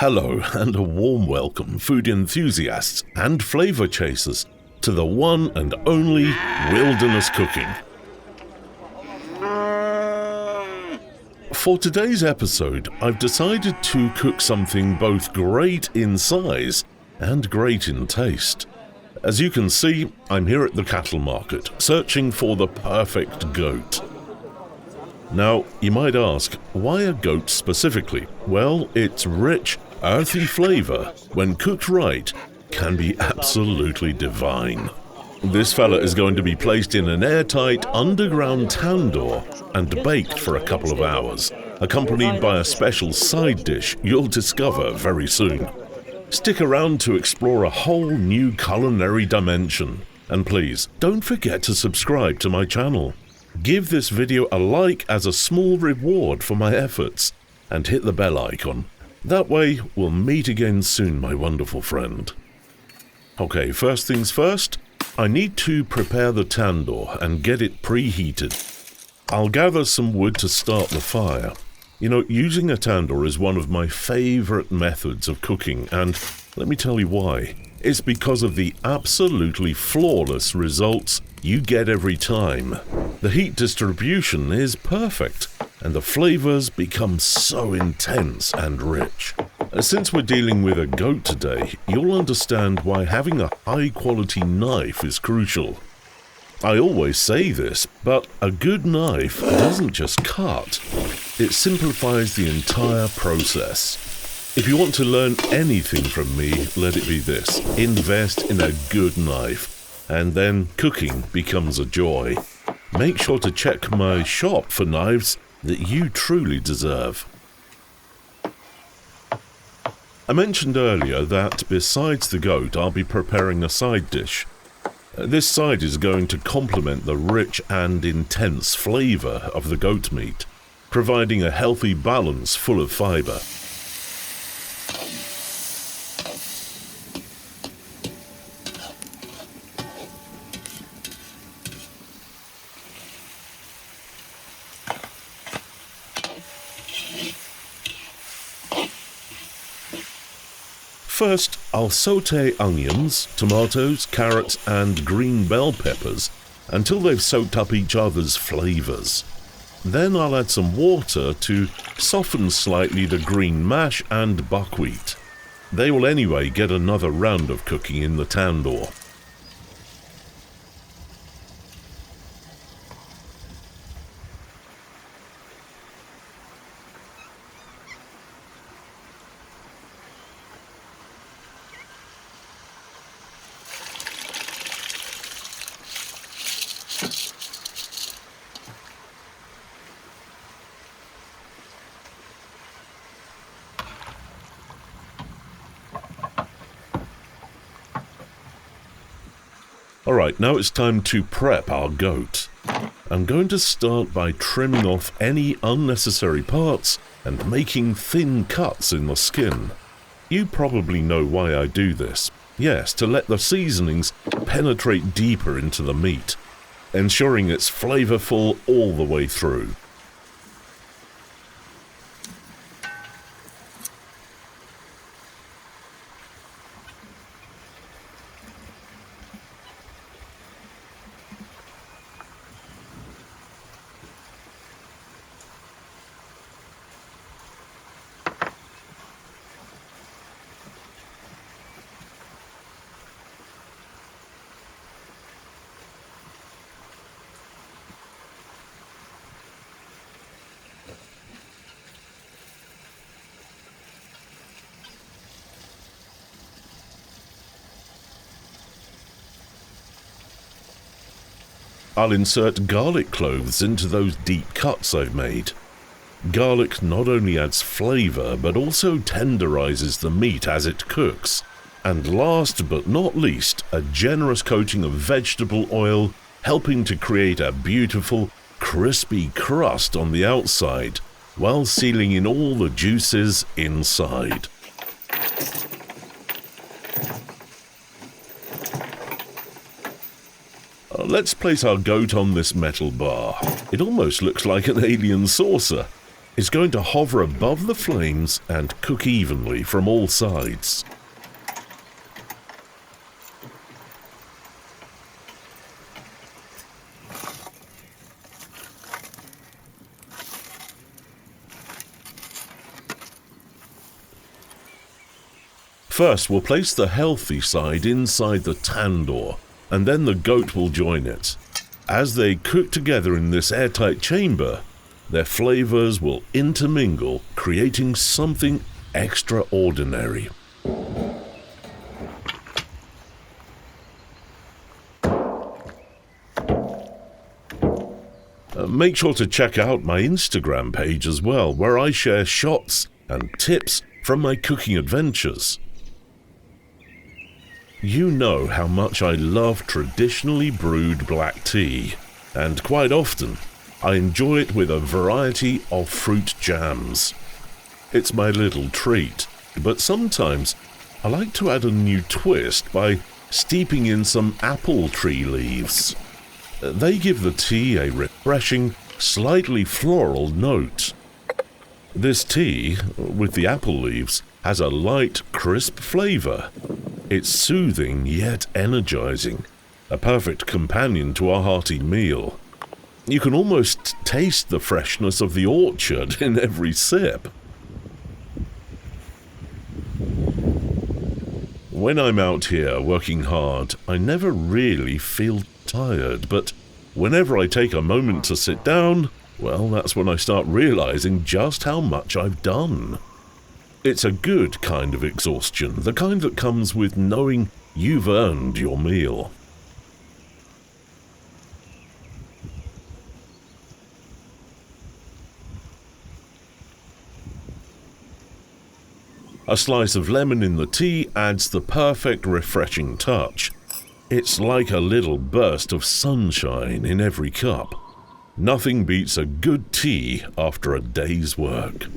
Hello and a warm welcome, food enthusiasts and flavor chasers, to the one and only Wilderness Cooking. For today's episode, I've decided to cook something both great in size and great in taste. As you can see, I'm here at the cattle market, searching for the perfect goat. Now, you might ask, why a goat specifically? Well, its rich, earthy flavor, when cooked right, can be absolutely divine. This fella is going to be placed in an airtight underground tandoor and baked for a couple of hours, accompanied by a special side dish you'll discover very soon. Stick around to explore a whole new culinary dimension, and please don't forget to subscribe to my channel. Give this video a like as a small reward for my efforts, and hit the bell icon. That way, we'll meet again soon, my wonderful friend. Okay, first things first, I need to prepare the tandoor and get it preheated. I'll gather some wood to start the fire. You know, using a tandoor is one of my favorite methods of cooking, and let me tell you why. It's because of the absolutely flawless results you get every time. The heat distribution is perfect, and the flavors become so intense and rich. Since we're dealing with a goat today, you'll understand why having a high-quality knife is crucial. I always say this, but a good knife doesn't just cut. It simplifies the entire process. If you want to learn anything from me, let it be this: invest in a good knife, and then cooking becomes a joy. Make sure to check my shop for knives that you truly deserve. I mentioned earlier that besides the goat, I'll be preparing a side dish. This side is going to complement the rich and intense flavor of the goat meat, providing a healthy balance full of fiber. First, I'll sauté onions, tomatoes, carrots, and green bell peppers until they've soaked up each other's flavors. Then I'll add some water to soften slightly the green mash and buckwheat. They will anyway get another round of cooking in the tandoor. Alright, now it's time to prep our goat. I'm going to start by trimming off any unnecessary parts and making thin cuts in the skin. You probably know why I do this. Yes, to let the seasonings penetrate deeper into the meat, ensuring it's flavorful all the way through. I'll insert garlic cloves into those deep cuts I've made. Garlic not only adds flavor, but also tenderizes the meat as it cooks. And last but not least, a generous coating of vegetable oil, helping to create a beautiful, crispy crust on the outside, while sealing in all the juices inside. Let's place our goat on this metal bar. It almost looks like an alien saucer. is going to hover above the flames and cook evenly from all sides. First, we'll place the healthy side inside the tandoor, and then the goat will join it. As they cook together in this airtight chamber, their flavors will intermingle, creating something extraordinary. Make sure to check out my Instagram page as well, where I share shots and tips from my cooking adventures. You know how much I love traditionally brewed black tea, and quite often I enjoy it with a variety of fruit jams. It's my little treat, but sometimes I like to add a new twist by steeping in some apple tree leaves. They give the tea a refreshing, slightly floral note. This tea, with the apple leaves, has a light, crisp flavor. It's soothing yet energizing, a perfect companion to our hearty meal. You can almost taste the freshness of the orchard in every sip. When I'm out here working hard, I never really feel tired, but whenever I take a moment to sit down, well, that's when I start realizing just how much I've done. It's a good kind of exhaustion, the kind that comes with knowing you've earned your meal. A slice of lemon in the tea adds the perfect refreshing touch. It's like a little burst of sunshine in every cup. Nothing beats a good tea after a day's work.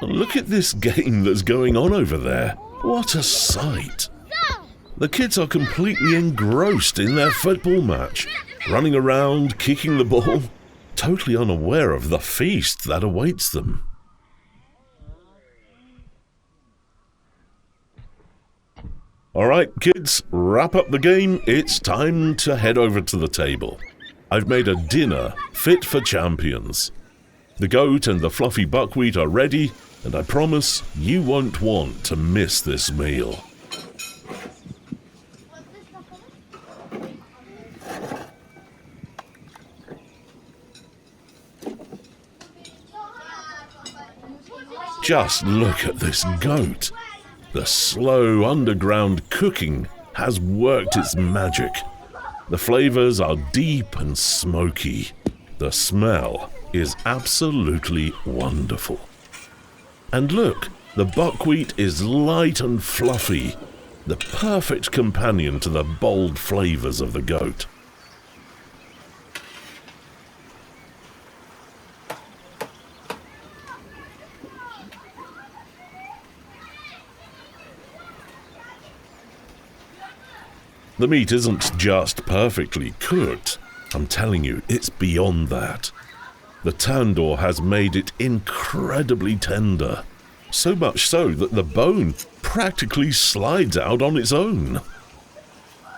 Look at this game that's going on over there. What a sight. The kids are completely engrossed in their football match, running around, kicking the ball, totally unaware of the feast that awaits them. Alright, kids, wrap up the game. It's time to head over to the table. I've made a dinner fit for champions. The goat and the fluffy buckwheat are ready, and I promise you won't want to miss this meal. Just look at this goat. The slow underground cooking has worked its magic. The flavors are deep and smoky. The smell is absolutely wonderful. And look, the buckwheat is light and fluffy, the perfect companion to the bold flavors of the goat. The meat isn't just perfectly cooked. I'm telling you, it's beyond that. The tandoor has made it incredibly tender, so much so that the bone practically slides out on its own.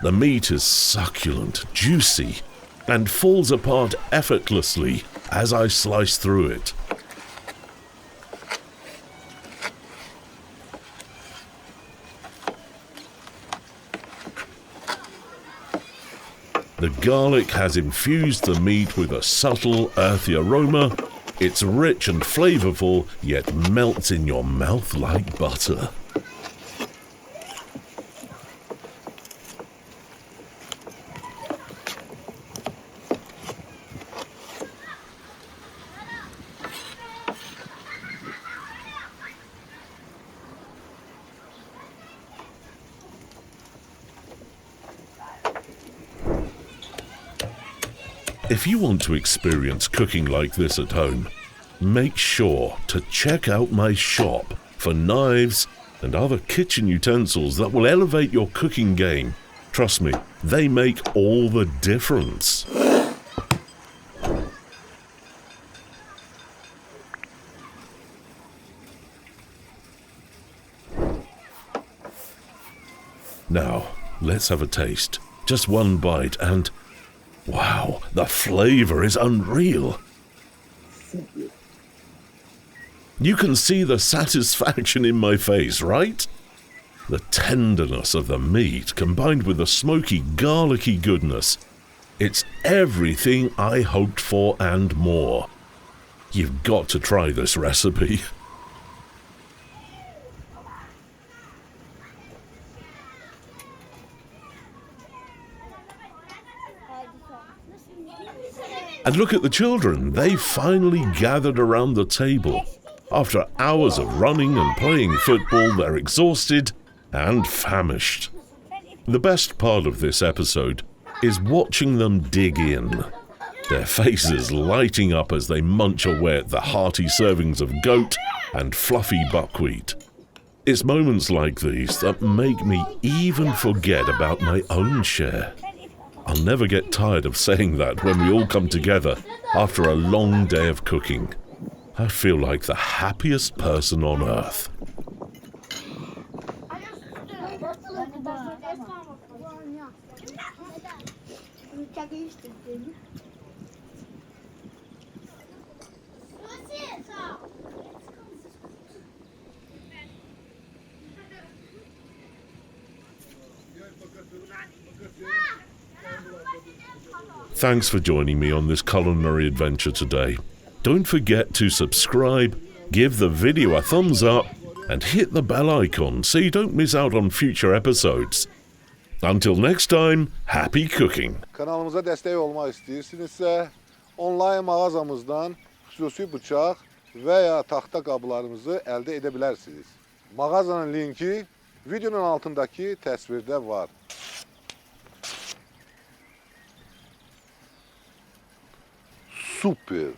The meat is succulent, juicy, and falls apart effortlessly as I slice through it. The garlic has infused the meat with a subtle, earthy aroma. It's rich and flavorful, yet melts in your mouth like butter. If you want to experience cooking like this at home, make sure to check out my shop for knives and other kitchen utensils that will elevate your cooking game. Trust me, they make all the difference. Now, let's have a taste. Just one bite and wow, the flavor is unreal. You can see the satisfaction in my face, right? The tenderness of the meat combined with the smoky, garlicky goodness. It's everything I hoped for and more. You've got to try this recipe. And look at the children, they finally gathered around the table. After hours of running and playing football, they're exhausted and famished. The best part of this episode is watching them dig in. Their faces lighting up as they munch away at the hearty servings of goat and fluffy buckwheat. It's moments like these that make me even forget about my own share. I'll never get tired of saying that when we all come together after a long day of cooking. I feel like the happiest person on earth. Thanks for joining me on this culinary adventure today. Don't forget to subscribe, give the video a thumbs up, and hit the bell icon so you don't miss out on future episodes. Until next time, happy cooking. Kanalımıza destek olmak istəyirsinizsə, online mağazamızdan xüsusi bıçaq və ya taxta qablarımızı əldə edə bilərsiniz. Mağazanın linki videonun altındakı təsvirdə var. Super.